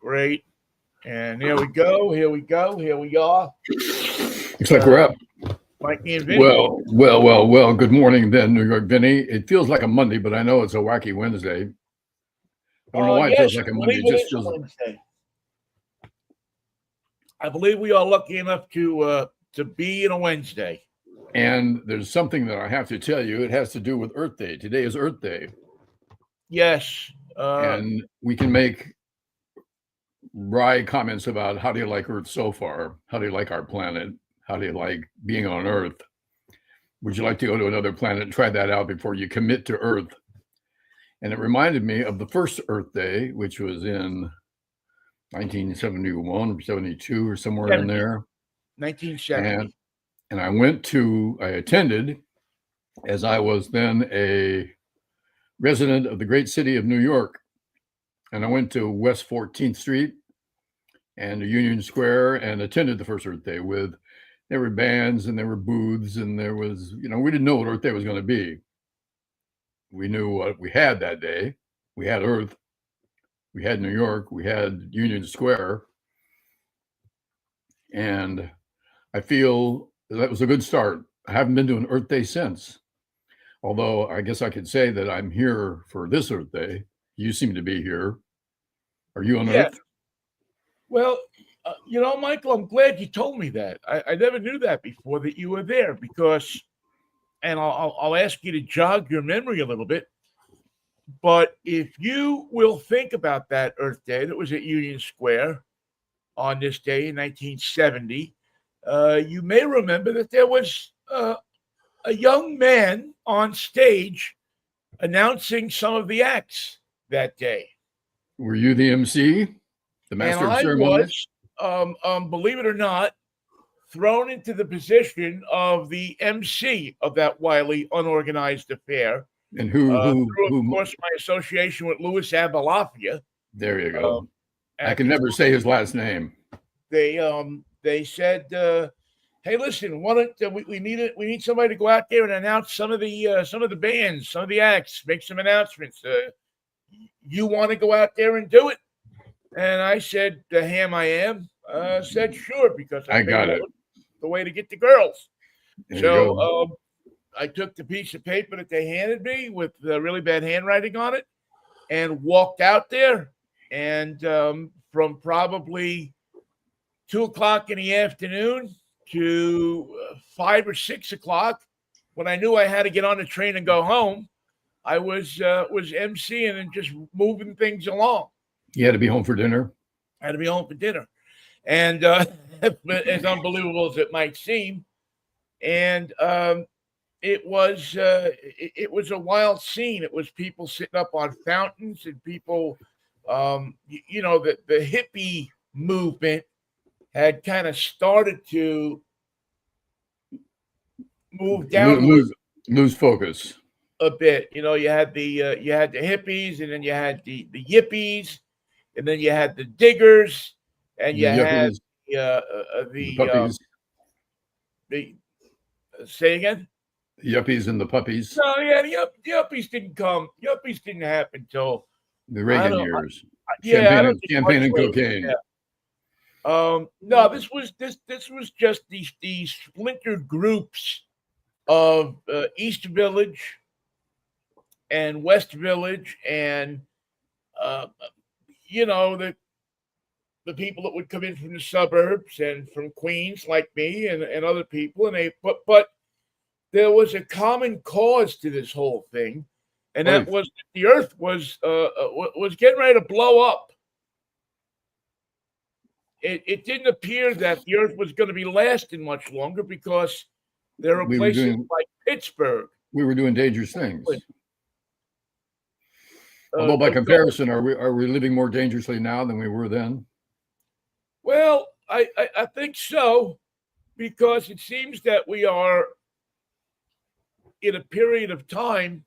Great. And here we go. Here we go. Here we are. Looks like we're up. Mikey and Vinnie. Well. Good morning, then, New York Vinnie. It feels like a Monday, but I know it's a wacky Wednesday. I don't know why it feels like a Monday. It just feels. Wednesday. I believe we are lucky enough to be in a Wednesday. And there's something that I have to tell you. It has to do with Earth Day. Today is Earth Day. Yes. And we can make wry comments about how do you like Earth so far? How do you like our planet? How do you like being on Earth? Would you like to go to another planet and try that out before you commit to Earth? And it reminded me of the first Earth Day, which was in 1971 or 72 or somewhere 70. in there. 1970. And I attended, as I was then a resident of the great city of New York. And I went to West 14th Street and Union Square and attended the first Earth Day there were bands and there were booths and there was, we didn't know what Earth Day was going to be. We knew what we had that day. We had Earth, we had New York, we had Union Square. And I feel that was a good start. I haven't been to an Earth Day since. Although I guess I could say that I'm here for this Earth Day. You seem to be here. Are you on Earth? Well, Michael, I'm glad you told me that. I never knew that before, that you were there, because, and I'll ask you to jog your memory a little bit, but if you will think about that Earth Day that was at Union Square on this day in 1970, you may remember that there was a young man on stage announcing some of the acts that day. Were you the MC, the master of ceremonies? I was, believe it or not, thrown into the position of the MC of that wildly unorganized affair. And who? Of course, my association with Louis Abalafia. There you go. I can never say his last name. They said, "Hey, listen, why don't we need somebody to go out there and announce some of the bands, some of the acts, make some announcements. You want to go out there and do it?" And I said, "The ham I am," said sure, because I got it. The way to get the girls. There So I took the piece of paper that they handed me with really bad handwriting on it and walked out there. And from probably 2:00 in the afternoon to 5 or 6 o'clock, when I knew I had to get on the train and go home, I was emceeing and just moving things along. You had to be home for dinner? I had to be home for dinner. And as unbelievable as it might seem, and it was a wild scene. It was people sitting up on fountains and people, the hippie movement had kind of started to move down, lose focus a bit. You had the hippies, and then you had the yippies, and then you had the diggers, and you had the puppies. Say again? The yuppies and the puppies. No, yeah, the yuppies didn't come. Yuppies didn't happen till the Reagan years. Champagne and cocaine. Yeah. No, this was just these splintered groups of East Village and West Village, and the people that would come in from the suburbs and from Queens, like me and other people, and but there was a common cause to this whole thing, and that was that the Earth was getting ready to blow up. It didn't appear that the Earth was going to be lasting much longer, because there are places like Pittsburgh. We were doing dangerous things. Although by comparison, are we living more dangerously now than we were then? Well, I think so, because it seems that we are in a period of time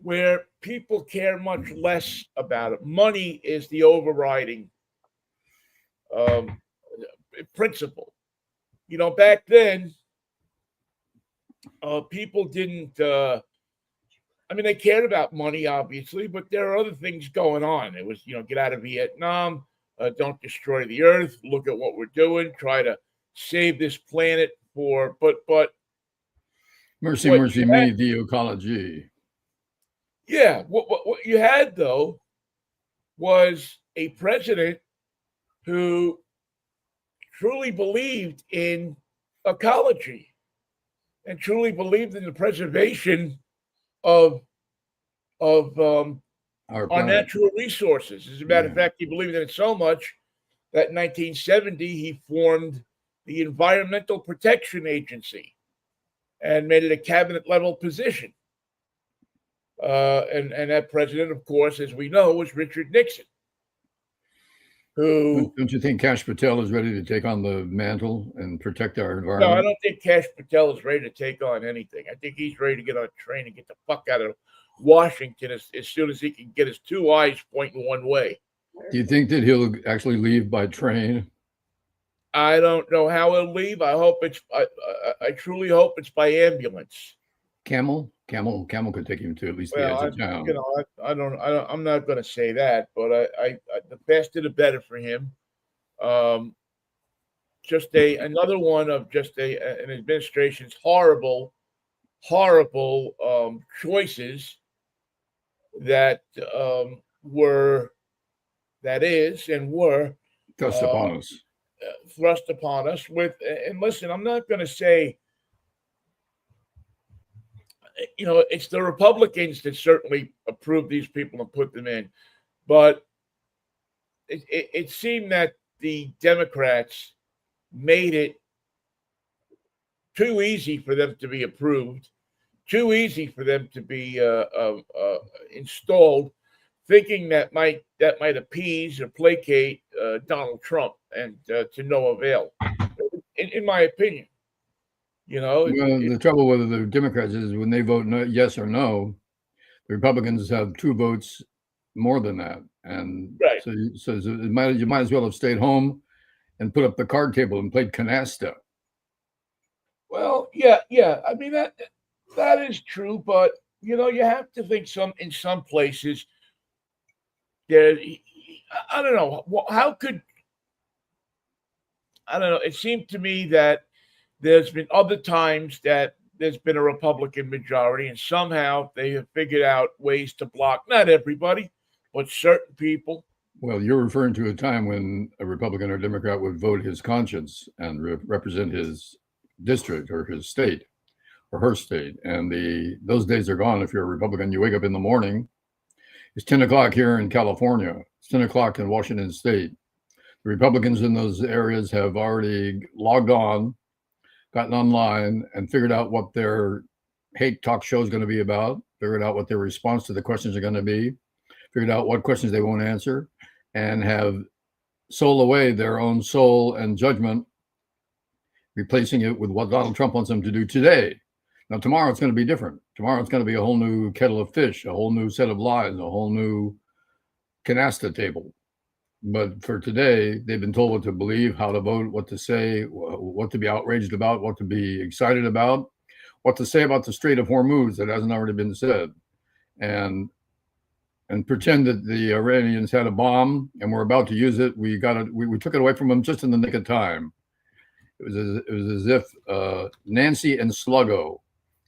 where people care much less about it. Money is the overriding principle. Back then, people didn't I mean, they cared about money, obviously, but there are other things going on. It was, get out of Vietnam, don't destroy the earth, look at what we're doing, try to save this planet but Mercy, what you mercy had, me, the ecology. yeah, what you had though was a president who truly believed in ecology and truly believed in the preservation of of Our our planet. natural resources. As a matter of Yeah. fact, he believed in it so much that in 1970 he formed the Environmental Protection Agency and made it a cabinet level position. And that president, of course, as we know, was Richard Nixon, who Don't you think Kash Patel is ready to take on the mantle and protect our no, I environment? don't think Cash Patel is ready to take on anything. I think he's ready to get on a train and get the fuck out of Washington as soon as he can get his two eyes pointing one way. Do you think that he'll actually leave by train? I don't know how he'll leave. I hope it's. I truly hope it's by ambulance. Camel could take him to at least the Well, edge of town. I'm not going to say that, but the faster the better for him. Um, just another one of just an administration's horrible choices that were that is and were Thrust uh, upon us. thrust upon us with. And listen, I'm not going to say it's the Republicans that certainly approved these people and put them in, but it seemed that the Democrats made it too easy for them to be approved, too easy for them to be installed, thinking that might appease or placate Donald Trump, and to no avail, in my opinion. Well, the trouble with the Democrats is when they vote no, yes or no, the Republicans have two votes more than that, and right. so you might as well have stayed home and put up the card table and played canasta. Well, yeah. I mean that is true, but you have to think in some places there. I don't know how could I don't know. It seemed to me that there's been other times that there's been a Republican majority, and somehow they have figured out ways to block not everybody, but certain people. Well, you're referring to a time when a Republican or Democrat would vote his conscience and represent his district or his state or her state, and those days are gone. If you're a Republican, you wake up in the morning. It's 10 o'clock here in California. It's 10 o'clock in Washington State. The Republicans in those areas have already logged on, gotten online, and figured out what their hate talk show is going to be about, figured out what their response to the questions are going to be, figured out what questions they won't answer, and have sold away their own soul and judgment, replacing it with what Donald Trump wants them to do today. Now, tomorrow it's going to be different. Tomorrow it's going to be a whole new kettle of fish, a whole new set of lies, a whole new canasta table. But for today, they've been told what to believe, how to vote, what to say, what to be outraged about, what to be excited about, what to say about the Strait of Hormuz that hasn't already been said, and pretend that the Iranians had a bomb and were about to use it. We took it away from them just in the nick of time. It was as if Nancy and Sluggo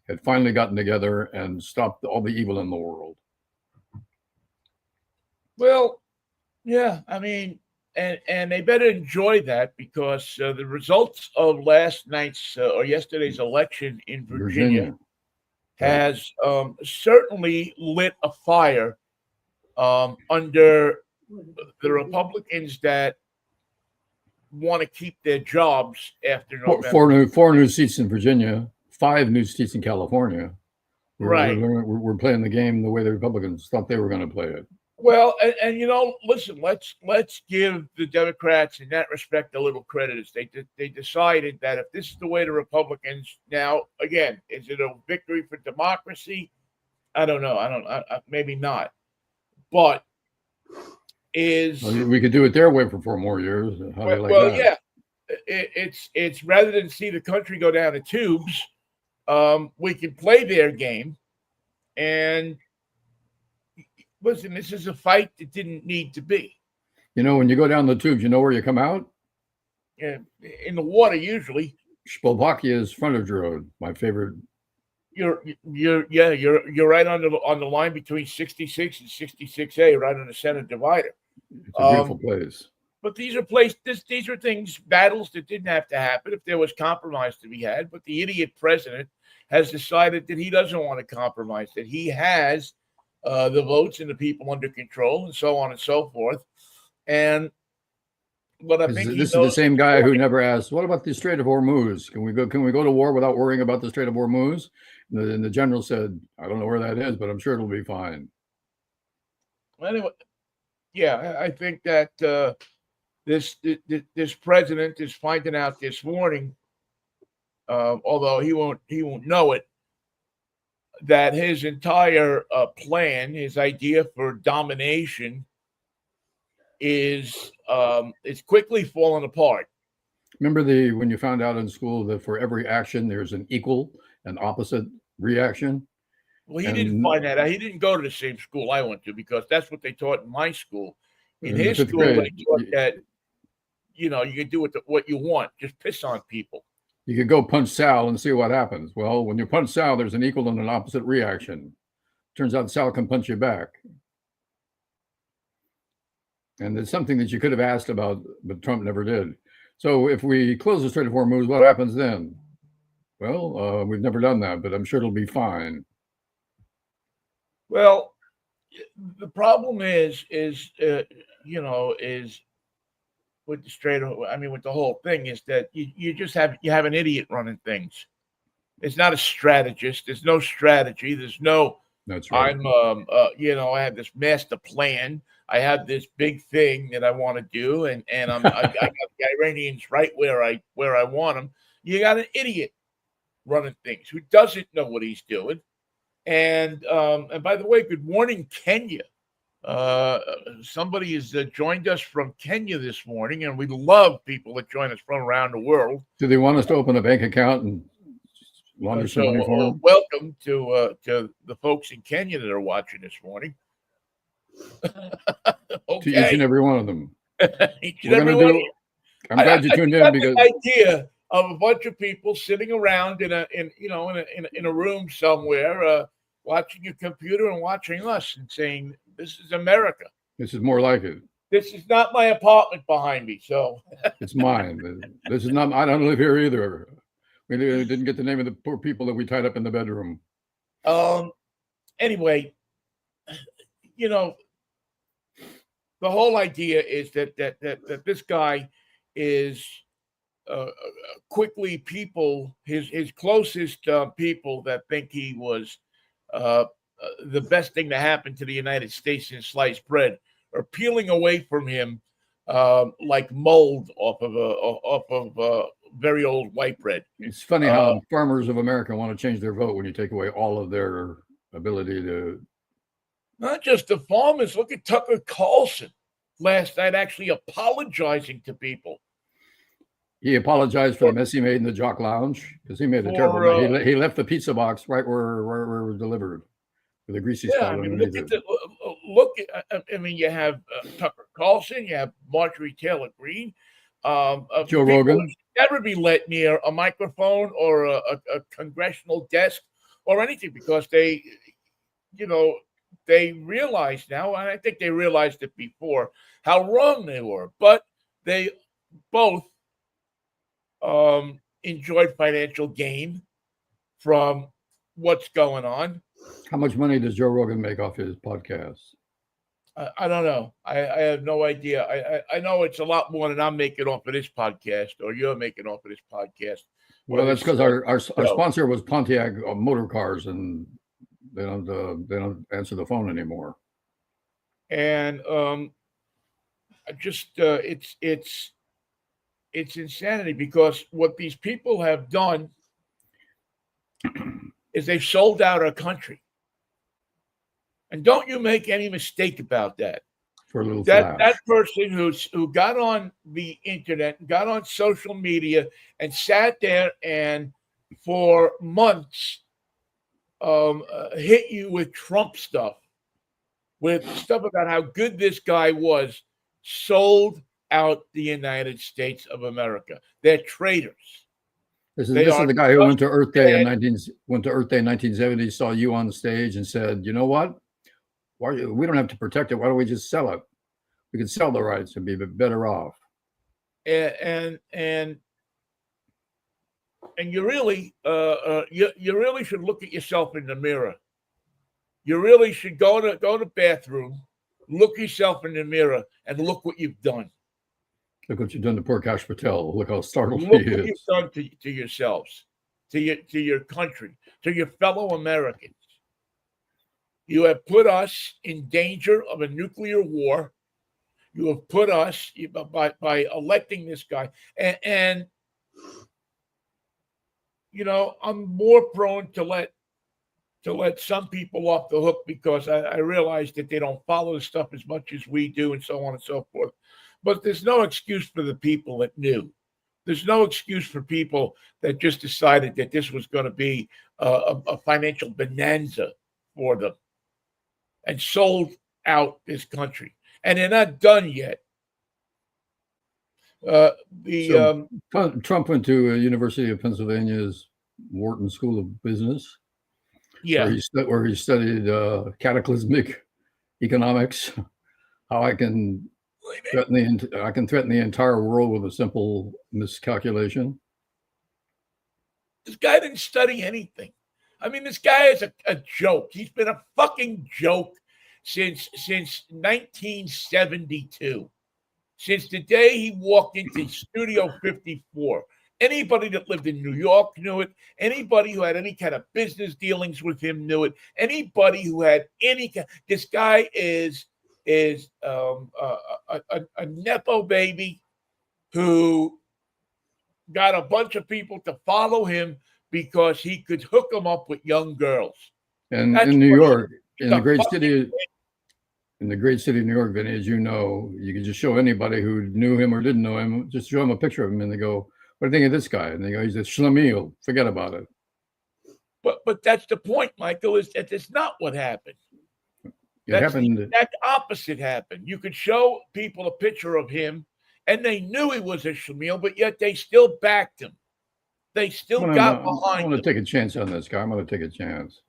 had finally gotten together and stopped all the evil in the world. Well, yeah, I mean, and they better enjoy that because the results of last night's or yesterday's election in Virginia has certainly lit a fire under the Republicans that want to keep their jobs after November. Four new seats in Virginia, 5 new seats in California. We're playing the game the way the Republicans thought they were going to play it. Well, and listen, let's give the Democrats in that respect a little credit. As they decided that if this is the way the Republicans now, again, is it a victory for democracy? I don't know. Maybe not. But we could do it their way for 4 more years. How do you like that? Yeah. It's rather than see the country go down the tubes, we can play their game And listen, this is a fight that didn't need to be. You know, when you go down the tubes, you know where you come out? In the water, usually. Slovakia's frontage road, my favorite. You're right on the line between 66 and 66A, right on the center divider. It's a beautiful place. But these are things, battles that didn't have to happen if there was compromise to be had. But the idiot president has decided that he doesn't want to compromise, that he has the votes and the people under control, and so on and so forth. And what I think this is the same guy who never asked, "What about the Strait of Hormuz? Can we go to war without worrying about the Strait of Hormuz?" And the general said, "I don't know where that is, but I'm sure it'll be fine." Anyway, yeah, I think that this president is finding out this morning, although he won't know it, that his entire plan, his idea for domination, is quickly falling apart. Remember when you found out in school that for every action there's an equal and opposite reaction? Well, he didn't find that out. He didn't go to the same school I went to, because that's what they taught in my school. In his school, they taught that, you can do what you want. Just piss on people. You could go punch Sal and see what happens. Well, when you punch Sal, there's an equal and an opposite reaction. Turns out Sal can punch you back. And it's something that you could have asked about, but Trump never did. So if we close the Strait of Hormuz, what happens then? Well, we've never done that, but I'm sure it'll be fine. Well, the problem is with the Strait of, with the whole thing, is that you have an idiot running things. It's not a strategist. There's no strategy. There's no. That's right. I have this master plan. I have this big thing that I want to do, and I got the Iranians right where I want them. You got an idiot running things who doesn't know what he's doing. And by the way, good morning, Kenya. Somebody has joined us from Kenya this morning, and we love people that join us from around the world. Do they want us to open a bank account and launder some money for them? Welcome to the folks in Kenya that are watching this morning. Okay. To each and every one of them. I'm glad you tuned in, because the idea of a bunch of people sitting around in a room somewhere, watching a computer and watching us and saying, "This is America. This is more like it. This is not my apartment behind me, so it's mine. This is not. I don't live here either. We didn't get the name of the poor people that we tied up in the bedroom." Anyway, the whole idea is that this guy is quickly his closest people that think he was the best thing to happen to the United States in sliced bread are peeling away from him like mold off of very old white bread. It's funny how farmers of America want to change their vote when you take away all of their ability to. Not just the farmers. Look at Tucker Carlson last night actually apologizing to people. He apologized for the mess he made in the Jock Lounge, because he made a terrible. He left the pizza box right where it was delivered, with a greasy spot underneath it. You have Tucker Carlson, you have Marjorie Taylor Greene, Joe Rogan. Never be let near a microphone or a congressional desk or anything, because they realize now, and I think they realized it before, how wrong they were. But they both enjoyed financial gain from what's going on. How much money does Joe Rogan make off his podcast? I don't know. I have no idea. I know it's a lot more than I'm making off of this podcast, or you're making off of this podcast. Well, that's because our sponsor was Pontiac Motor Cars, and they don't answer the phone anymore. And it's insanity, because what these people have done is they've sold out our country. And don't you make any mistake about that. For a little that person who got on the internet, got on social media, and sat there and for months hit you with Trump stuff, with stuff about how good this guy was, sold out the United States of America. They're traitors. This is They this is are the guy who went to Earth Day in bad. 1970, saw you on the stage and said, "You know what? We don't have to protect it. Why don't we just sell it? We could sell the rights and be better off." And you really you really should look at yourself in the mirror. You really should go to the bathroom, look yourself in the mirror, and look what you've done. Look what you've done to poor Kash Patel. Look how startled Look he what you've is. done to yourselves, to your country, to your fellow Americans. You have put us in danger of a nuclear war. You have put us by electing this guy, and I'm more prone to let some people off the hook because I realize that they don't follow the stuff as much as we do, and so on and so forth. But there's no excuse for the people that knew. There's no excuse for people that just decided that this was going to be a financial bonanza for them and sold out this country. And they're not done yet. Trump went to University of Pennsylvania's Wharton School of Business, Yeah, where he studied cataclysmic economics, how I can threaten the entire world with a simple miscalculation. this guy didn't study anything. I mean, this guy is a joke. He's been a fucking joke since 1972. Since the day he walked into Studio 54. Anybody that lived in New York knew it. Anybody who had any kind of business dealings with him knew it. Anybody who had this guy is a nepo baby who got a bunch of people to follow him because he could hook them up with young girls. And in New York, in the great city of New York, Vinnie, as you know, you can just show anybody who knew him or didn't know him, just show them a picture of him, and they go, "What do you think of this guy?" And they go, "He's a schlemiel. Forget about it." But that's the point, Michael, is that it's not what happened. That opposite happened. You could show people a picture of him, and they knew he was a schlemiel, but yet they still backed him. They still got behind him. I'm going to take a chance on this guy. I'm going to take a chance.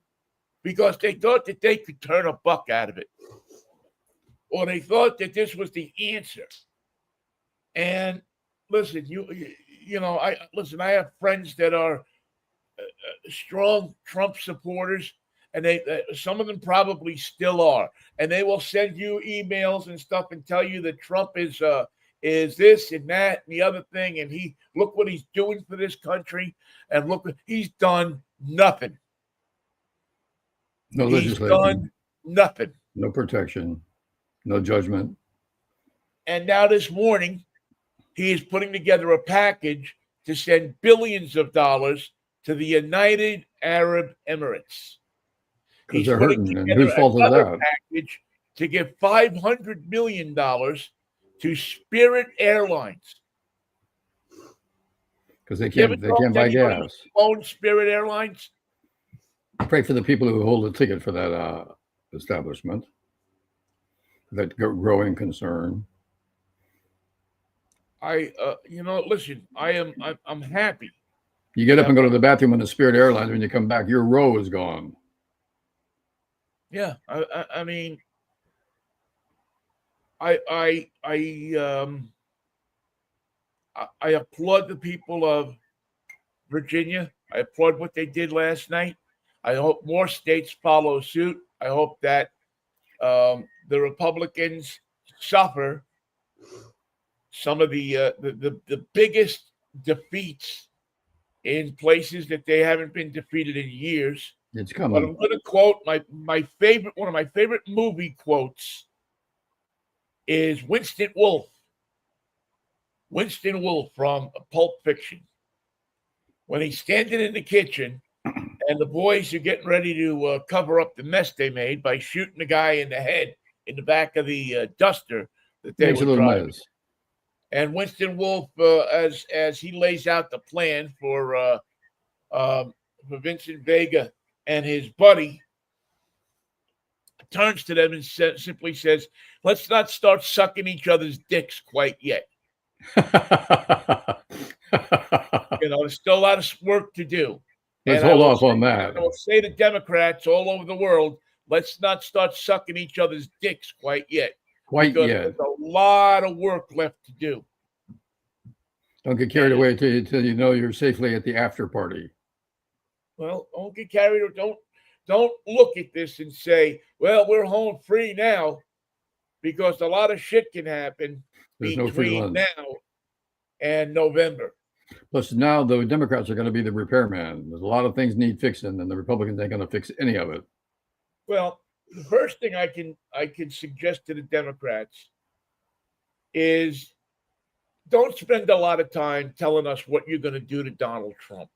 Because they thought that they could turn a buck out of it. Or they thought that this was the answer. And listen, I have friends that are strong Trump supporters, and some of them probably still are, and they will send you emails and stuff and tell you that Trump is this and that and the other thing, and look what he's doing for this country, and look, he's done nothing. No legislation. He's done nothing. No protection. No judgment. And now this morning, he is putting together a package to send billions of dollars to the United Arab Emirates. Because they're hurting, and whose fault is that? Package to give $500 million to Spirit Airlines. Because they can't buy gas. Own Spirit Airlines. Pray for the people who hold a ticket for that establishment. That growing concern. Listen, I'm happy. You get up and go to the bathroom on the Spirit Airlines. When you come back, your row is gone. Yeah, I mean, I applaud the people of Virginia. I applaud what they did last night. I hope more states follow suit. I hope that the Republicans suffer some of the biggest defeats in places that they haven't been defeated in years. It's coming. But I'm going to quote one of my favorite movie quotes is Winston Wolfe. Winston Wolfe from Pulp Fiction. When he's standing in the kitchen and the boys are getting ready to cover up the mess they made by shooting the guy in the head in the back of the duster that they were driving. And Winston Wolfe, as he lays out the plan for Vincent Vega and his buddy turns to them and simply says, "Let's not start sucking each other's dicks quite yet. There's still a lot of work to do." Let's And I hold will off on say, that. I will say to Democrats all over the world, let's not start sucking each other's dicks quite yet. Quite because yet. there's a lot of work left to do. Don't get carried away till you know you're safely at the after party. Well, don't get carried or don't look at this and say, well, we're home free now, because a lot of shit can happen There's no free between lunch. now and November. Plus, now the Democrats are going to be the repairman. There's a lot of things need fixing, and the Republicans ain't going to fix any of it. Well, the first thing I can suggest to the Democrats is don't spend a lot of time telling us what you're going to do to Donald Trump.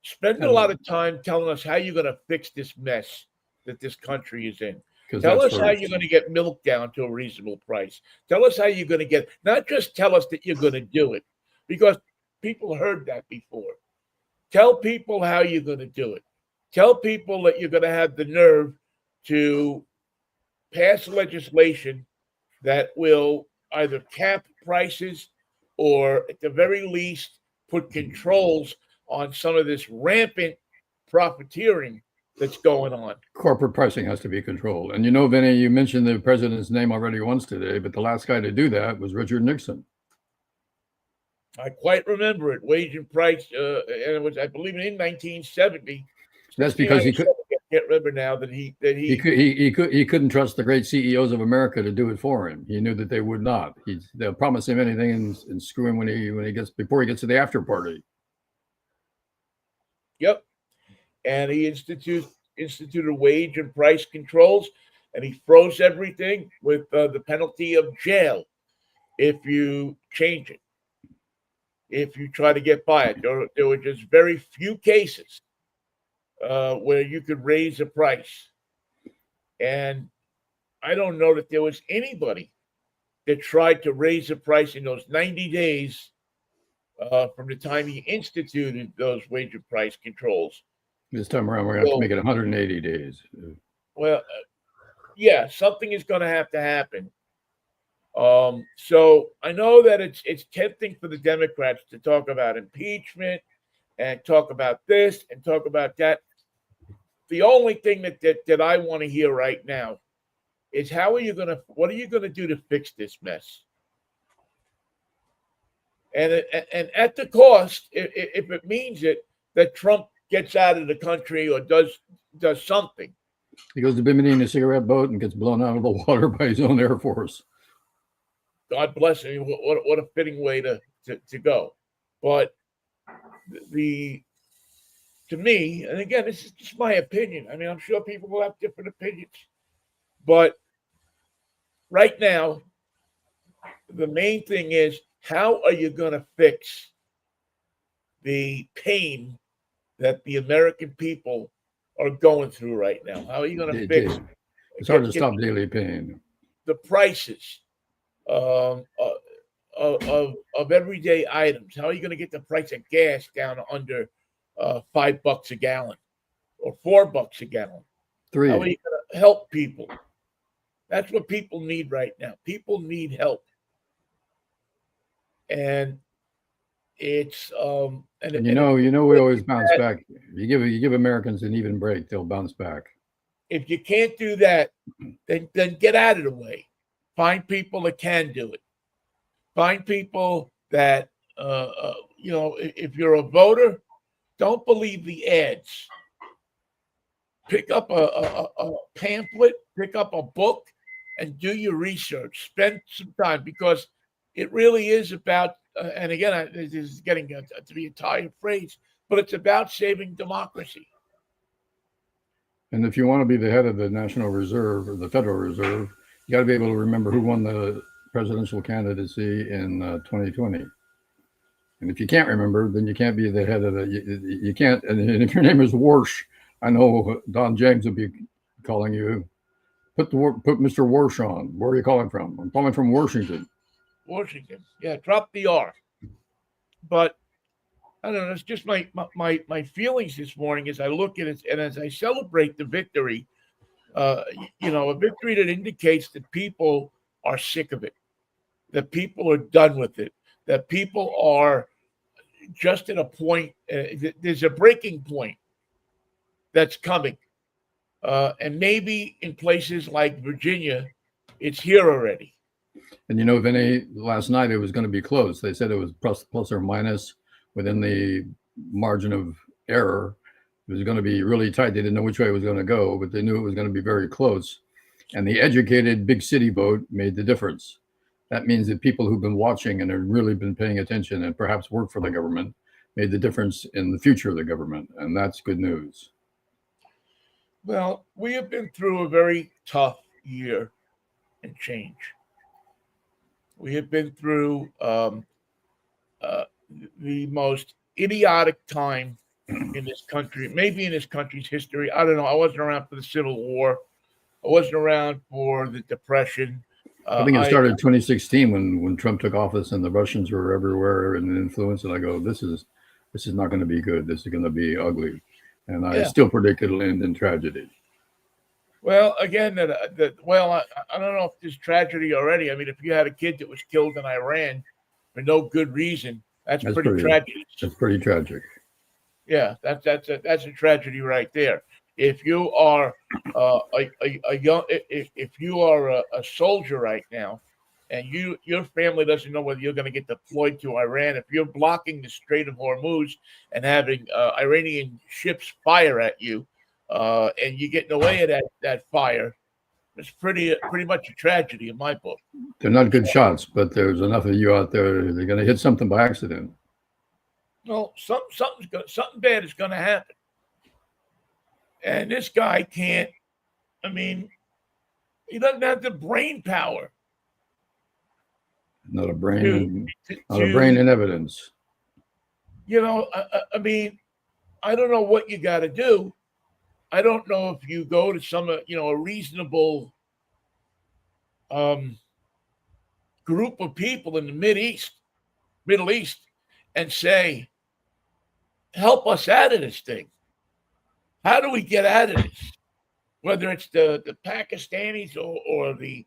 Spend a lot of time telling us how you're going to fix this mess that this country is in. Tell us how you're going to get milk down to a reasonable price. Tell us how you're going to get, not just tell us that you're going to do it, because people heard that before. Tell people how you're going to do it. Tell people that you're going to have the nerve to pass legislation that will either cap prices or, at the very least, put controls on some of this rampant profiteering that's going on. Corporate pricing has to be controlled. And Vinnie, you mentioned the president's name already once today, but the last guy to do that was Richard Nixon. I quite remember it, wage and price, and it was, I believe, in 1970. That's because he could. I can't remember now that he couldn't trust the great CEOs of America to do it for him. He knew that they would not. They'll promise him anything and screw him before he gets to the after party. Yep. And he instituted wage and price controls, and he froze everything with the penalty of jail if you change it, if you try to get by it. There were just very few cases where you could raise a price. And I don't know that there was anybody that tried to raise a price in those 90 days from the time he instituted those wage and price controls. This time around, we're going to have to make it 180 days. Well, yeah, something is going to have to happen. So I know that it's tempting for the Democrats to talk about impeachment and talk about this and talk about that. The only thing that I want to hear right now is what are you going to do to fix this mess? And at the cost, if it means it, that Trump gets out of the country or does something. He goes to Bimini in a cigarette boat and gets blown out of the water by his own Air Force. God bless him. What a fitting way to go. But to me, and again, this is just my opinion. I mean, I'm sure people will have different opinions. But right now, the main thing is, how are you going to fix the pain that the American people are going through right now? How are you going to fix? It's hard to stop daily pain. The prices of everyday items. How are you going to get the price of gas down to under $5 a gallon or $4 a gallon? $3. How are you going to help people? That's what people need right now. People need help, and it's and we always bounce back. You give Americans an even break, they'll bounce back. If you can't do that, then get out of the way. Find people that can do it. Find people that if you're a voter, don't believe the ads. Pick up a pamphlet, pick up a book, and do your research. Spend some time, because it really is about. And again, this is getting to be a tired phrase, but it's about saving democracy. And if you want to be the head of the National Reserve or the Federal Reserve, you got to be able to remember who won the presidential candidacy in 2020. And if you can't remember, then you can't be the head of you can't. And if your name is Warsh, I know Don James will be calling you. Put Mr. Warsh on. Where are you calling from? I'm calling from Washington. Washington. Yeah, drop the R. But I don't know. It's just my feelings this morning as I look at it and as I celebrate the victory. A victory that indicates that people are sick of it, that people are done with it, that people are just at a point. There's a breaking point that's coming, and maybe in places like Virginia, it's here already. And Vinny, last night it was going to be close. They said it was plus or minus within the margin of error. It was going to be really tight. They didn't know which way it was going to go, but they knew it was going to be very close. And the educated big city vote made the difference. That means that people who've been watching and have really been paying attention and perhaps work for the government made the difference in the future of the government. And that's good news. Well, we have been through a very tough year and change. We have been through the most idiotic time in this country, maybe in this country's history. I don't know. I wasn't around for the Civil War. I wasn't around for the Depression. I think it started in 2016 when Trump took office and the Russians were everywhere and influence. And I go, this is not going to be good. This is going to be ugly. And I still predict it'll end in tragedy. Well, again, I don't know if there's tragedy already. I mean, if you had a kid that was killed in Iran for no good reason, that's pretty tragic. That's pretty tragic. Yeah, that's a tragedy right there. If you are if you are a soldier right now, and your family doesn't know whether you're going to get deployed to Iran, if you're blocking the Strait of Hormuz and having Iranian ships fire at you, and you getting away of that fire, it's pretty much a tragedy in my book. They're not good shots, but there's enough of you out there. They're going to hit something by accident. No, something bad is going to happen, and this guy can't. I mean, he doesn't have the brain power. Not a brain, not a brain in evidence. I mean, I don't know what you got to do. I don't know if you go to some, a reasonable group of people in the Middle East, and say, help us out of this thing. How do we get out of this? Whether it's the Pakistanis or the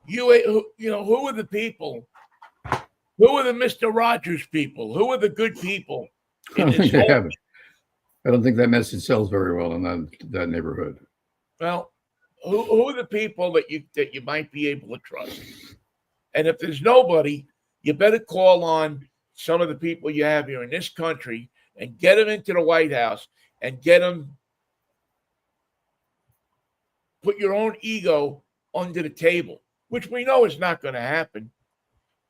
UA, who are the people? Who are the Mr. Rogers people? Who are the good people? I don't think they have it. I don't think that message sells very well in that neighborhood. Well, who are the people that you might be able to trust? And if there's nobody, you better call on some of the people you have here in this country and get them into the White House and get them. Put your own ego under the table, which we know is not going to happen,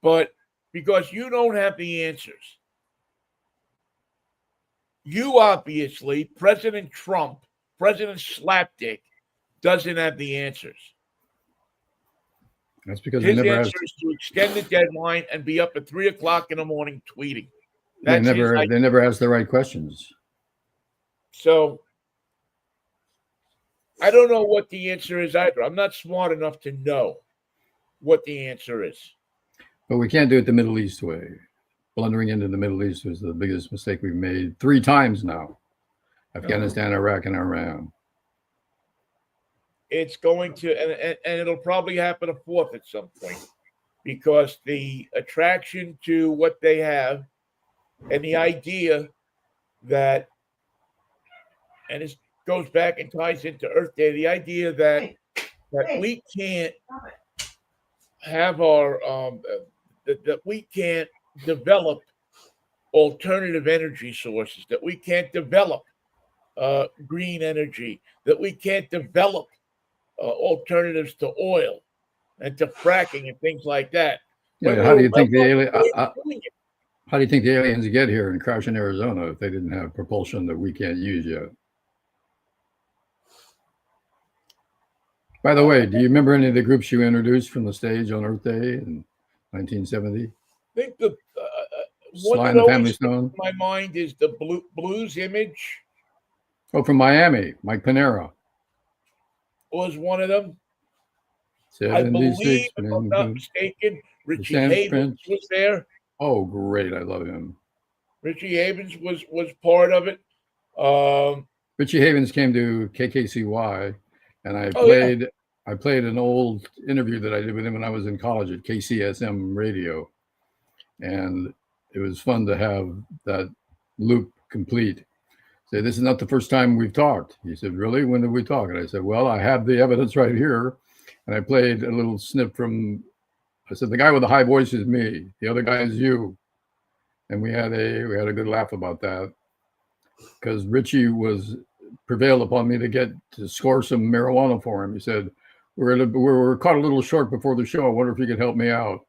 but because you don't have the answers. You obviously, President Trump, President Slapdick, doesn't have the answers. That's because his answer is to extend the deadline and be up at 3:00 in the morning tweeting. They never ask the right questions. So I don't know what the answer is either. I'm not smart enough to know what the answer is. But we can't do it the Middle East way. Blundering into the Middle East was the biggest mistake we've made 3 times now. Afghanistan, Iraq, and Iran. It's going to, and it'll probably happen a 4th at some point, because the attraction to what they have and the idea that, and this goes back and ties into Earth Day, the idea that we can't have our, that we can't develop alternative energy sources, that we can't develop green energy, that we can't develop alternatives to oil and to fracking and things like that. Yeah, how do you think the aliens get here and crash in Arizona if they didn't have propulsion that we can't use yet? By the way, do you remember any of the groups you introduced from the stage on Earth Day in 1970? I think the Sly and the Family Stone. My mind is the Blues Image. Oh, from Miami, Mike Panera Was one of them. 76, I believe, if I'm not mistaken, Richie Havens was there. Oh, great. I love him. Richie Havens was part of it. Richie Havens came to KKCY, and I Oh yeah. played an old interview that I did with him when I was in college at KCSM Radio, and it was fun to have that loop complete. Say, this is not the first time we've talked. He said, really? When did we talk? And I said, well, I have the evidence right here. And I played a little snip from, I said, the guy with the high voice is me. The other guy is you. And we had a good laugh about that, because Richie was prevailed upon me to score some marijuana for him. He said, we're caught a little short before the show. I wonder if you could help me out.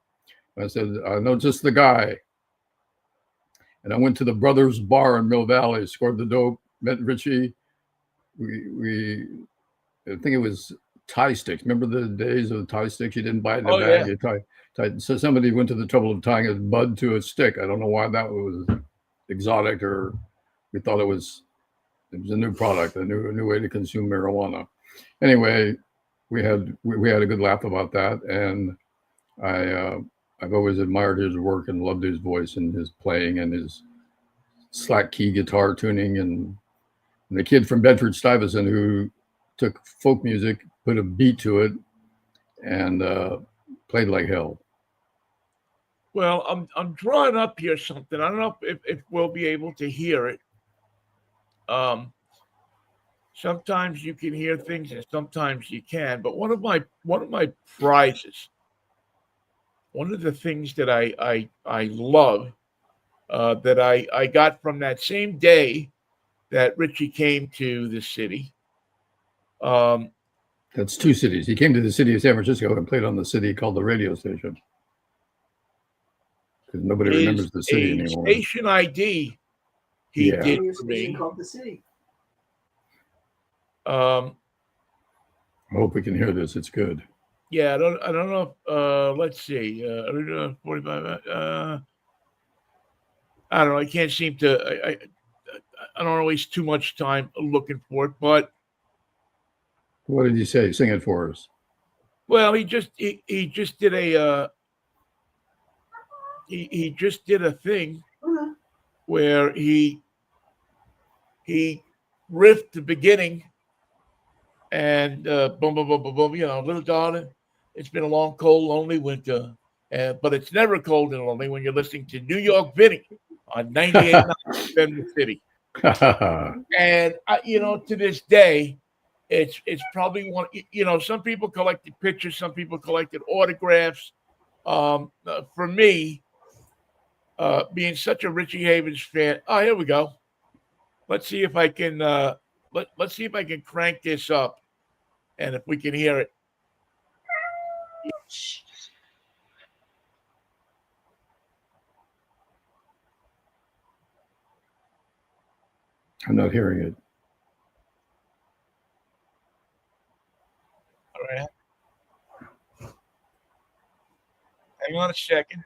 I said, I know just the guy. And I went to the Brothers Bar in Mill Valley, scored the dope, met Richie. I think it was tie sticks. Remember the days of tie sticks? You didn't buy it in a bag. Yeah. You tie. So somebody went to the trouble of tying a bud to a stick. I don't know why that was exotic, or we thought it was a new product, a new way to consume marijuana. Anyway, we had a good laugh about that, and I've always admired his work and loved his voice and his playing and his slack key guitar tuning, and the kid from Bedford Stuyvesant who took folk music, put a beat to it, and played like hell. Well, I'm drawing up here something. I don't know if we'll be able to hear it. Sometimes you can hear things and sometimes you can. But one of my prizes, one of the things that I love, that I got from that same day that Richie came to the city. That's two cities. He came to the city of San Francisco and played on the city called the radio station, because nobody remembers the city anymore. Station ID he did Radio for me. station called the city. I hope we can hear this. It's good. Yeah, I don't know if, let's see. 45. I don't know. I can't seem to. I don't waste too much time looking for it. But What did you say? Sing it for us. well, he just did a he just did a thing where he riffed the beginning, and boom, boom, boom, boom, boom. You know, little darling, it's been a long, cold, lonely winter, but it's never cold and lonely when you're listening to New York Vinnie on 98.9 FM the City. And to this day, it's probably one. Some people collected pictures, some people collected autographs. For me, being such a Richie Havens fan, oh, here we go. Let's see if I can let's see if I can crank this up, and if we can hear it. I'm not hearing it. All right. Hang on a second.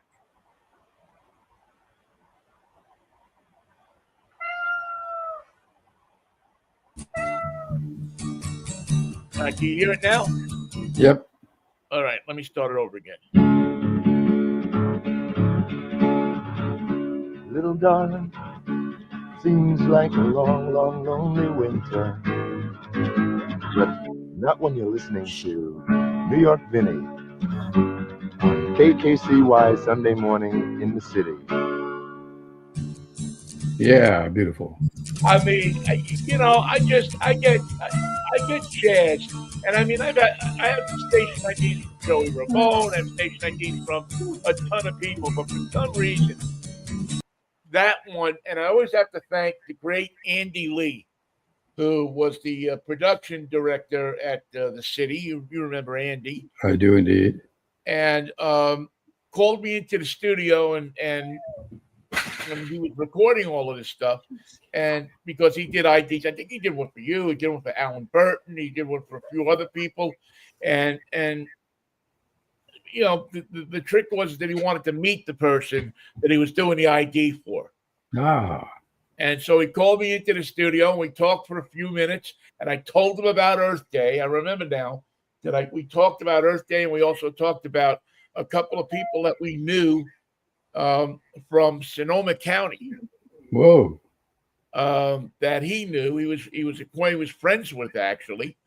Can you hear it now? Yep. All right, let me start it over again. Little darling, seems like a long, long, lonely winter. But not when you're listening to New York Vinnie on KKCY Sunday morning in the city. Yeah, beautiful. I mean, I get jazzed, and I mean, I have station IDs from Joey Ramone, I have station IDs from a ton of people, but for some reason, that one, and I always have to thank the great Andy Lee, who was the production director at the city. You remember Andy? I do indeed. And called me into the studio, and he was recording all of this stuff, and because he did IDs, I think he did one for you, he did one for Alan Burton, he did one for a few other people, and the trick was that he wanted to meet the person that he was doing the ID for. And so he called me into the studio, and we talked for a few minutes, and I told him about Earth Day. I remember now that we talked about Earth Day, and we also talked about a couple of people that we knew from Sonoma County. Whoa. that he knew. He was acquainted, was friends with actually.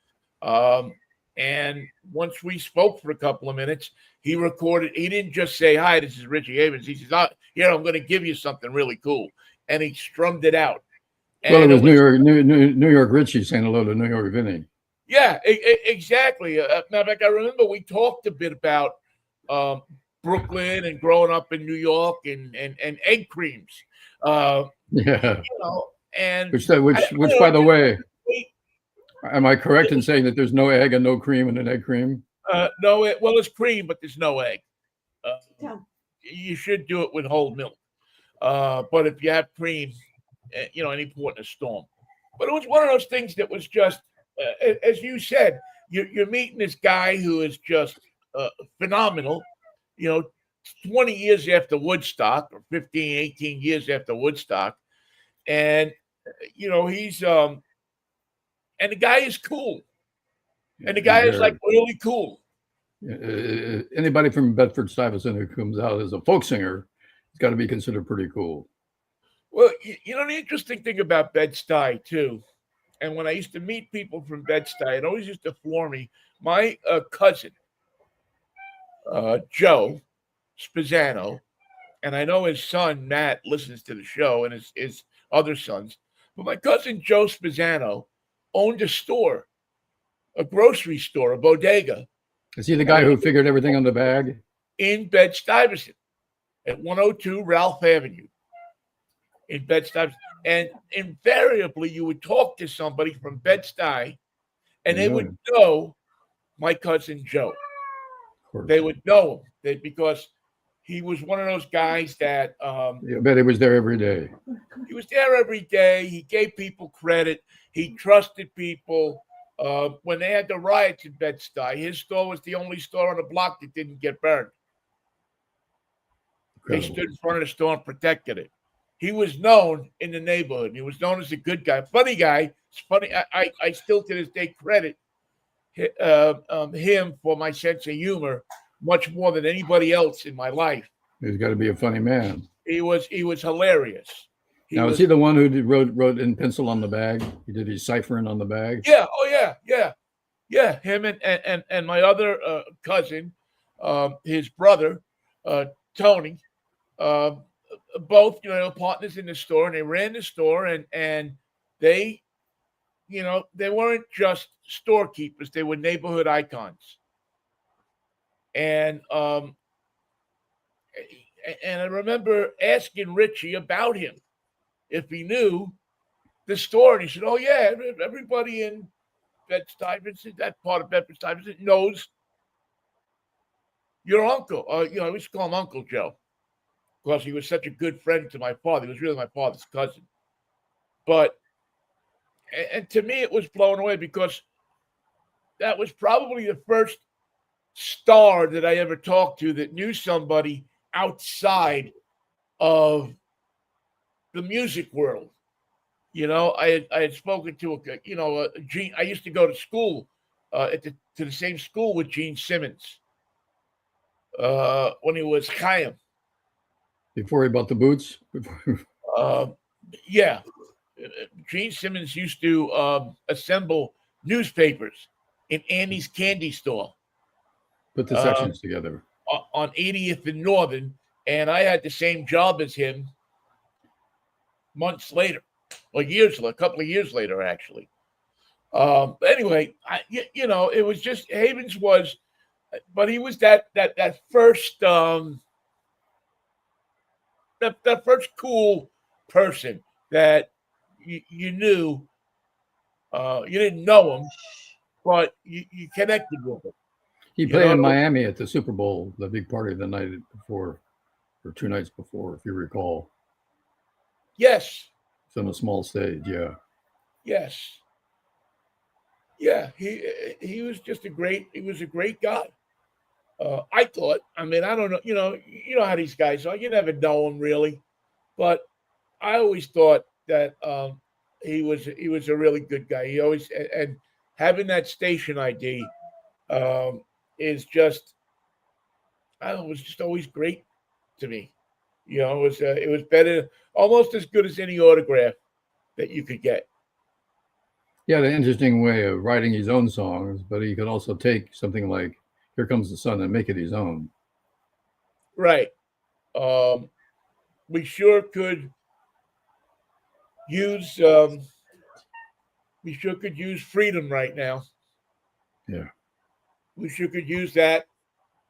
Um, and once we spoke for a couple of minutes, he recorded. He didn't just say, "Hi, this is Richie Havens." He says, "Here, I'm going to give you something really cool," and he strummed it out. Well, it And was New York Richie saying hello to New York Vinnie. yeah, exactly. Now, like I remember, we talked a bit about um, Brooklyn and growing up in New York and egg creams. Yeah. And Which, I don't by the know, way, am I correct in saying that there's no egg and no cream in an egg cream? no, well, it's cream, but there's no egg. You should do it with whole milk. But if you have cream, any port in a storm. But it was one of those things that was just, as you said, you're meeting this guy who is just phenomenal. 20 years after Woodstock, or 15, 18 years after Woodstock. And, he's, and the guy is cool. And the guy is like really cool. Anybody from Bedford Stuyvesant who comes out as a folk singer has got to be considered pretty cool. Well, the interesting thing about Bed-Stuy too, and when I used to meet people from Bed-Stuy, it always used to floor me. My cousin, Joe Spezzano, and I know his son Matt listens to the show, and his other sons. But my cousin Joe Spezzano owned a store, a grocery store, a bodega. Is he the guy who figured everything on the bag? In Bed-Stuyvesant at 102 Ralph Avenue in Bed-Stuy. And invariably, you would talk to somebody from Bed-Stuy, and they would know my cousin Joe. They would know him because he was one of those guys that I bet he was there every day. He was there every day. He gave people credit. He trusted people. When they had the riots in Bed-Stuy, his store was the only store on the block that didn't get burned. Incredible. They stood in front of the store and protected it. He was known in the neighborhood. He was known as a good guy, funny guy. It's funny. I still to this day credit him for my sense of humor much more than anybody else in my life. He's got to be a funny man. He was hilarious. Is he the one who wrote in pencil on the bag? He did his ciphering on the bag. Yeah. Oh yeah. Him and my other cousin, his brother, Tony, both partners in the store, and they ran the store, and they they weren't just storekeepers; they were neighborhood icons. And I remember asking Richie about him, if he knew the store, and he said, "Oh yeah, everybody in Bed-Stuyvesant, that part of Bedford-Stuyvesant, knows your uncle." We used to call him Uncle Joe because he was such a good friend to my father. He was really my father's cousin. But and to me, it was blown away because that was probably the first star that I ever talked to that knew somebody outside of the music world. I had spoken to Gene. I used to go to school to the same school with Gene Simmons when he was Chaim. Before he bought the boots? Yeah. Gene Simmons used to assemble newspapers in Andy's candy store. Put the sections together. On 80th and Northern, and I had the same job as him months later, or a couple of years later, actually. Anyway, it was just Havens was, but he was that first that first cool person that you knew. You didn't know him, but you connected with him. He played in Miami at the Super Bowl, the big party the night before, or 2 nights before, if you recall. Yes. It's on a small stage, yeah. Yes. Yeah, he was just a great guy. I thought. I mean, I don't know. You know how these guys are. You never know them really, but I always thought that he was a really good guy. He always and having that station ID is just, I don't know, it was just always great to me. You know, it was better, almost as good as any autograph that you could get. He had an interesting way of writing his own songs, but he could also take something like "Here Comes the Sun" and make it his own. Right. We sure could use freedom right now. Yeah. We sure could use that,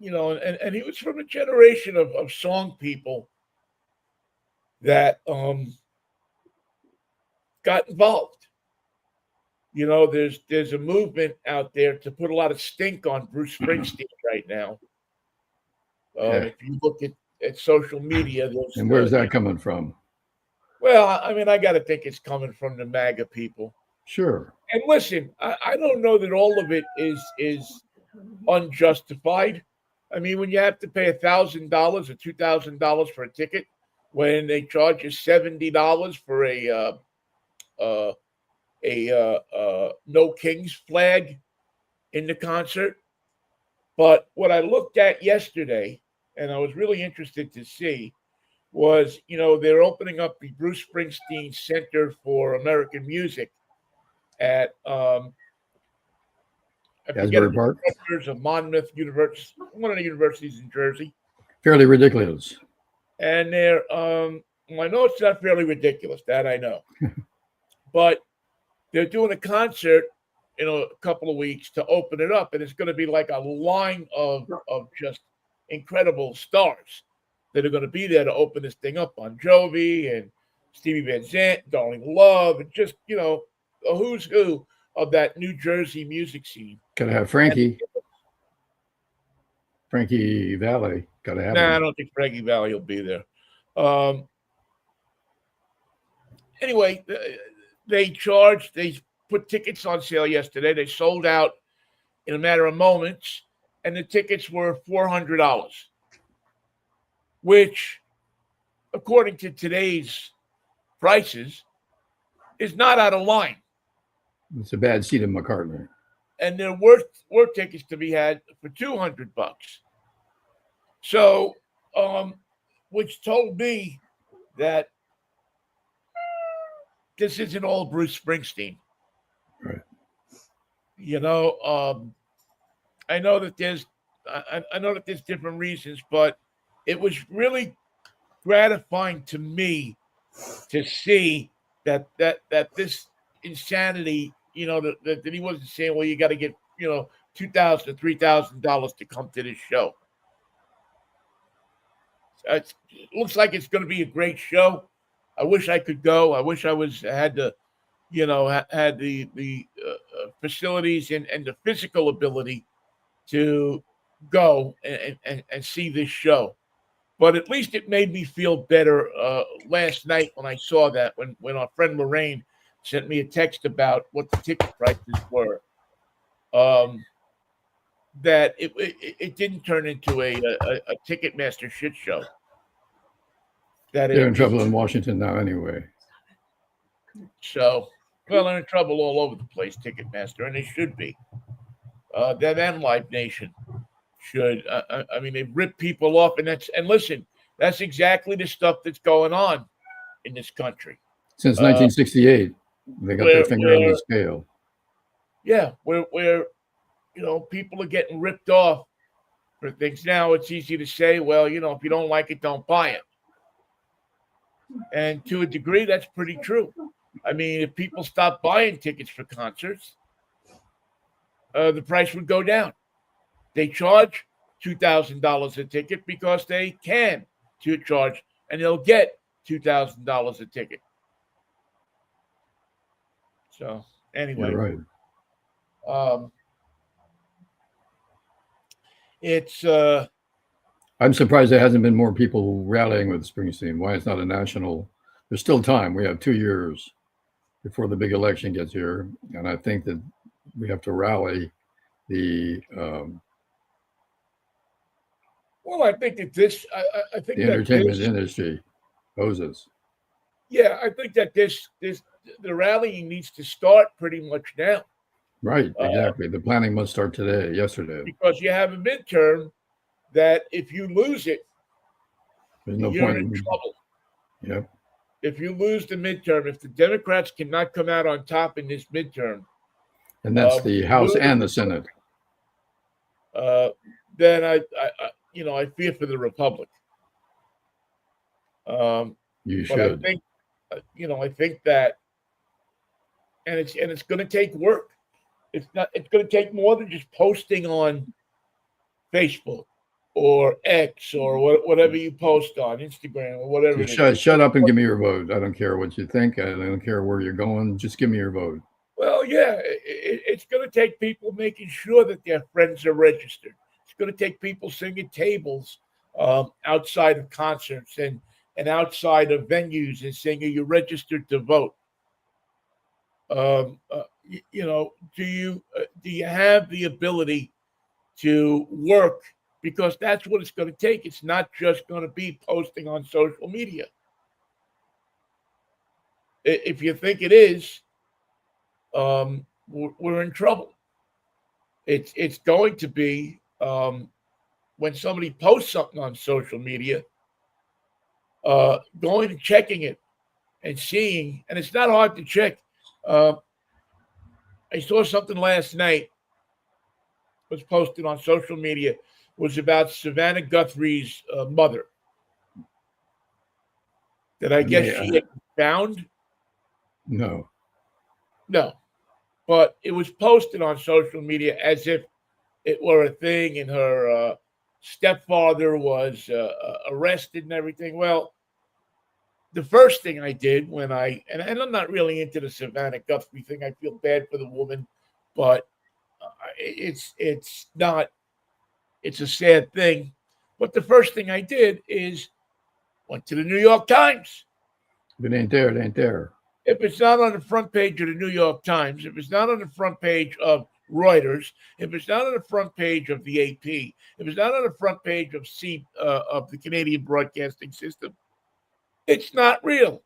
you know, and he was from a generation of song people that got involved. You know, there's a movement out there to put a lot of stink on Bruce Springsteen right now. Yeah. If you look at social media, And where's that coming from? Well, I mean, I got to think it's coming from the MAGA people. Sure. And listen, I don't know that all of it is unjustified. I mean, when you have to pay $1,000 or $2,000 for a ticket, when they charge you $70 for a No Kings flag in the concert. But what I looked at yesterday, and I was really interested to see, was, you know, they're opening up the Bruce Springsteen Center for American Music at I forget Asbury Park. of Monmouth University, one of the universities in Jersey. Fairly ridiculous. And they're well, I know it's not fairly ridiculous, that I know. But they're doing a concert in a couple of weeks to open it up, and it's going to be like a line of just incredible stars that are going to be there to open this thing up. Bon Jovi and Stevie Van Zandt, Darling Love, and just, you know, a who's who of that New Jersey music scene. Gotta have Frankie Valli. Gotta have him. I don't think Frankie Valli will be there. Anyway, they put tickets on sale yesterday. They sold out in a matter of moments, and the tickets were $400, which, according to today's prices, is not out of line. It's a bad seat in McCartney. And there were tickets to be had for $200. So, which told me that this isn't all Bruce Springsteen. Right. You know, I know that there's different reasons, but it was really gratifying to me to see that this insanity, you know, that he wasn't saying, well, you got to get, you know, $2,000 to $3,000 to come to this show. It looks like it's going to be a great show. I wish I could go. I wish I had the facilities and the physical ability to go and see this show. But at least it made me feel better last night when I saw that, when our friend Lorraine sent me a text about what the ticket prices were, that it didn't turn into a Ticketmaster shit show. They're in trouble in Washington now anyway. So, well, they're in trouble all over the place, Ticketmaster, and they should be. Them and Live Nation should. I mean, they rip people off, and listen, that's exactly the stuff that's going on in this country. Since 1968, they got their finger on the scale. Yeah, where you know, people are getting ripped off for things. Now it's easy to say, well, you know, if you don't like it, don't buy it. And to a degree, that's pretty true. I mean, if people stop buying tickets for concerts, the price would go down. They charge $2,000 a ticket because they can to charge, and they'll get $2,000 a ticket. So anyway, you're right. It's. I'm surprised there hasn't been more people rallying with Springsteen. Why it's not a national? There's still time. We have 2 years before the big election gets here, and I think that we have to rally the. Well, I think that this. I think the entertainment industry owes us. Yeah, I think that the rallying needs to start pretty much now. Right, exactly. The planning must start yesterday. Because you have a midterm that if you lose it, There's no you're point. in trouble. Yep. If you lose the midterm, if the Democrats cannot come out on top in this midterm, And that's the House and the Senate. then I fear for the Republic. You But should. I think, I think that, and it's going to take work. It's going to take more than just posting on Facebook or X or whatever you post on Instagram or whatever it is. Shut up and give me your vote. I don't care what you think. I don't care where you're going. Just give me your vote. Well, yeah, it's going to take people making sure that their friends are registered. It's going to take people singing tables outside of concerts and outside of venues and saying, "Are you registered to vote?" Do you have the ability to work? Because that's what it's going to take. It's not just going to be posting on social media. If you think it is, we're in trouble. It's going to be when somebody posts something on social media, going and checking it and seeing, and it's not hard to check. I saw something last night was posted on social media, was about Savannah Guthrie's mother. That I guess she had found? No. But it was posted on social media as if it were a thing, and her stepfather was arrested and everything. Well, the first thing I did when and I'm not really into the Savannah Guthrie thing. I feel bad for the woman, but it's a sad thing. But the first thing I did is went to the New York Times. If it ain't there, it ain't there. If it's not on the front page of the New York Times, if it's not on the front page of Reuters, if it's not on the front page of the AP, if it's not on the front page of the Canadian Broadcasting System, it's not real.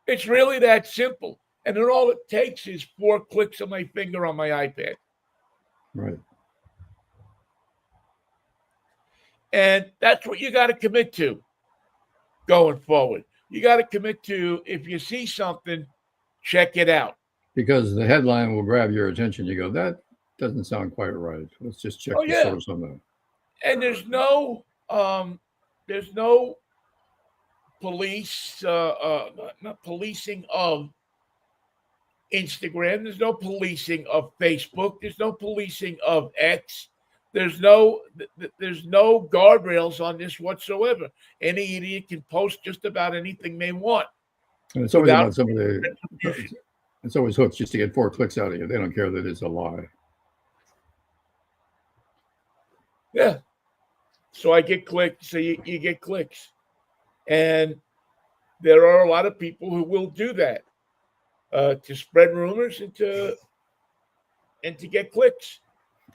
It's really that simple. And then all it takes is 4 clicks of my finger on my iPad. Right. And that's what you got to commit to going forward. You got to commit to, if you see something, check it out. Because the headline will grab your attention. You go, that doesn't sound quite right. Let's just check the source on that. And there's no police, not policing of Instagram. There's no policing of Facebook. There's no policing of X. There's no guardrails on this whatsoever. Any idiot can post just about anything they want. And it's always about somebody. It's always hooks just to get 4 clicks out of you. They don't care that it's a lie. Yeah. So I get clicks. So you get clicks, and there are a lot of people who will do that to spread rumors and to get clicks.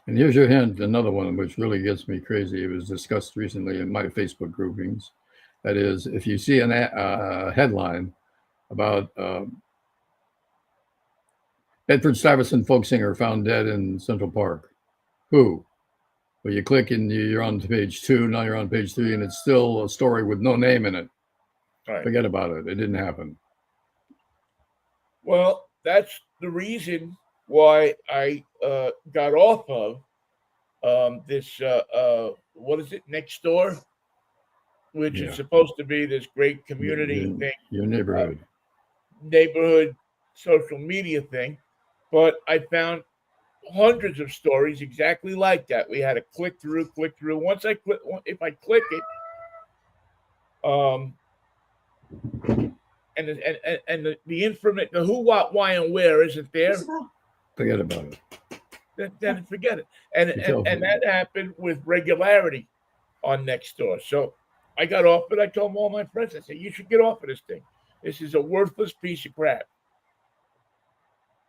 And here's your hint, another one which really gets me crazy. It was discussed recently in my Facebook groupings. That is, if you see a headline about Bedford Stuyvesant folk singer found dead in Central Park. Who? Well, you click and you're on to page 2. Now you're on page 3, and it's still a story with no name in it. Right. Forget about it. It didn't happen. Well, that's the reason why I got off of this, what is it, Nextdoor, which is supposed to be this great community thing. Your neighborhood. Neighborhood social media thing. But I found hundreds of stories exactly like that. We had to click through. Once I click, if I click it, and the information, the who, what, why, and where isn't there. Forget about it. Then forget it. And that happened with regularity on Nextdoor. So I got off it. I told all my friends, I said, you should get off of this thing. This is a worthless piece of crap.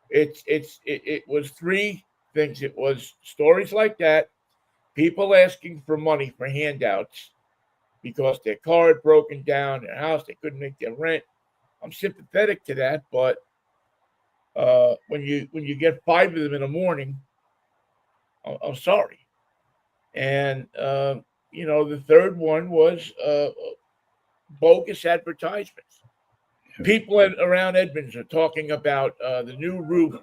It was 3 things. It was stories like that, people asking for money for handouts because their car had broken down, their house, they couldn't make their rent. I'm sympathetic to that, but when you get 5 of them in the morning, I'm sorry. And the third one was bogus advertisements. People around Edmonds are talking about the new roof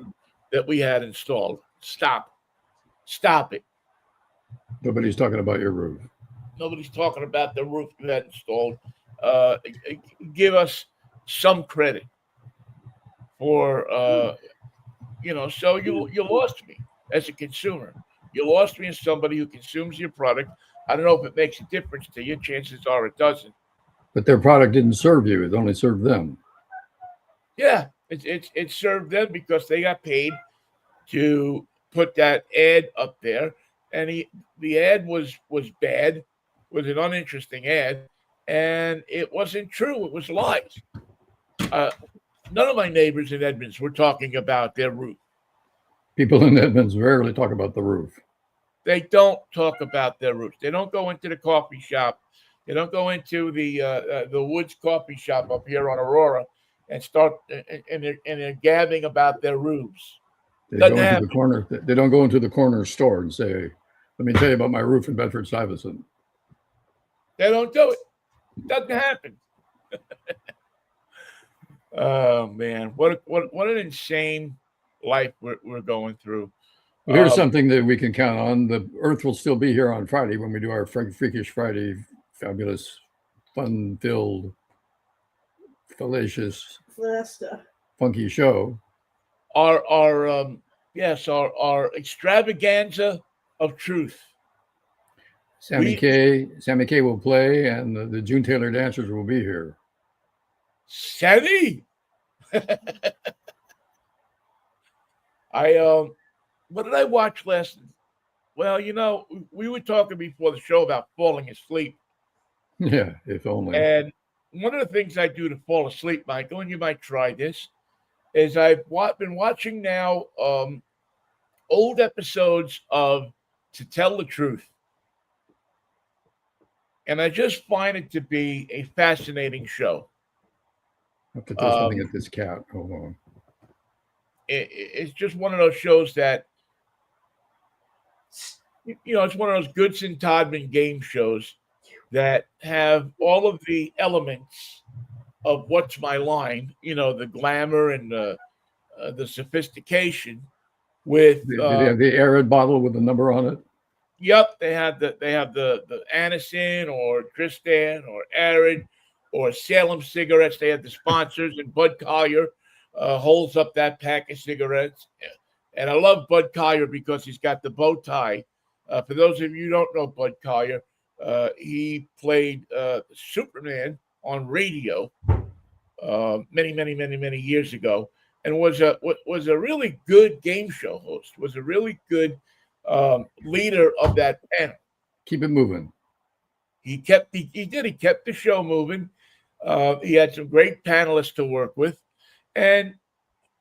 that we had installed. Stop it. Nobody's talking about your roof. Nobody's talking about the roof you had installed. Give us some credit for, so you lost me as a consumer. You lost me as somebody who consumes your product. I don't know if it makes a difference to you. Chances are it doesn't. But their product didn't serve you. It only served them. Yeah, it served them because they got paid to put that ad up there. And the ad was bad, was an uninteresting ad, and it wasn't true. It was lies. None of my neighbors in Edmonds were talking about their roof. People in Edmonds rarely talk about the roof. They don't talk about their roofs. They don't go into the coffee shop. They don't go into the Woods coffee shop up here on Aurora and start and they're gabbing about their roofs. They go into the corner. They don't go into the corner store and say, "Let me tell you about my roof in Bedford Stuyvesant." They don't do it. It doesn't happen. Oh man, what an insane life we're going through. Well, here's something that we can count on. The Earth will still be here on Friday when we do our Freakish Friday, fabulous, fun-filled, fallacious, funky show. Our extravaganza of truth. Sammy K will play, and the June Taylor dancers will be here. Sammy. What did I watch last? Well, we were talking before the show about falling asleep. Yeah, if only. And one of the things I do to fall asleep, Michael, and you might try this, is I've been watching now old episodes of To Tell the Truth. And I just find it to be a fascinating show. I have to throw something at this cat. Hold on. It's just one of those shows that, it's one of those Goodson Todman game shows that have all of the elements of What's My Line, the glamour and the sophistication with they have the Arid bottle with a number on it. Yep, they have the Anison or Tristan or Arid or Salem cigarettes. They have the sponsors, and Bud Collier holds up that pack of cigarettes. And I love Bud Collier because he's got the bow tie. For those of you who don't know Bud Collier, he played Superman on radio many years ago, and was a really good game show host. Was a really good leader of that panel. Keep it moving. He kept the show moving. He had some great panelists to work with, and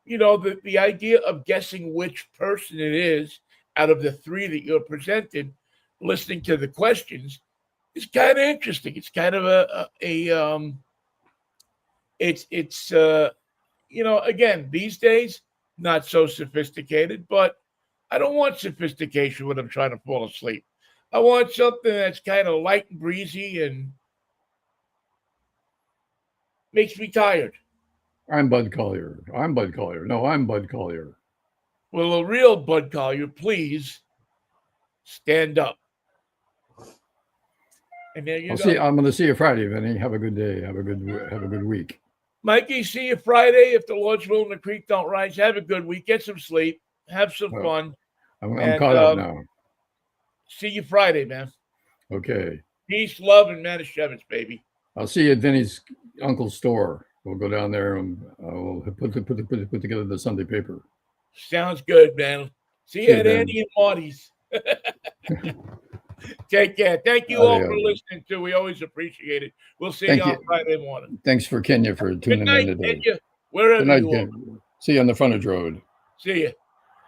the idea of guessing which person it is out of the three that you're presented, listening to the questions, is kind of interesting. It's kind of again, these days, not so sophisticated, but I don't want sophistication when I'm trying to fall asleep. I want something that's kind of light and breezy and makes me tired. I'm Bud Collier. No, I'm Bud Collier. Will a real Bud Collier please stand up? And there you go. I'm going to see you Friday, Vinnie. Have a good day. Have a good week. Mikey, see you Friday. If the Lord's willing, the creek don't rise. Have a good week. Get some sleep. Have some fun. I'm caught up now. See you Friday, man. Okay. Peace, love, and Manischewitz, baby. I'll see you at Vinnie's uncle's store. We'll go down there and we'll put together the Sunday paper. Sounds good, man. See you at Andy and Marty's. Take care. Thank you all for listening, too. We always appreciate it. We'll see you on Friday morning. Thanks for Kenya for tuning in today. Kenya, wherever you are. See you on the frontage road. See you.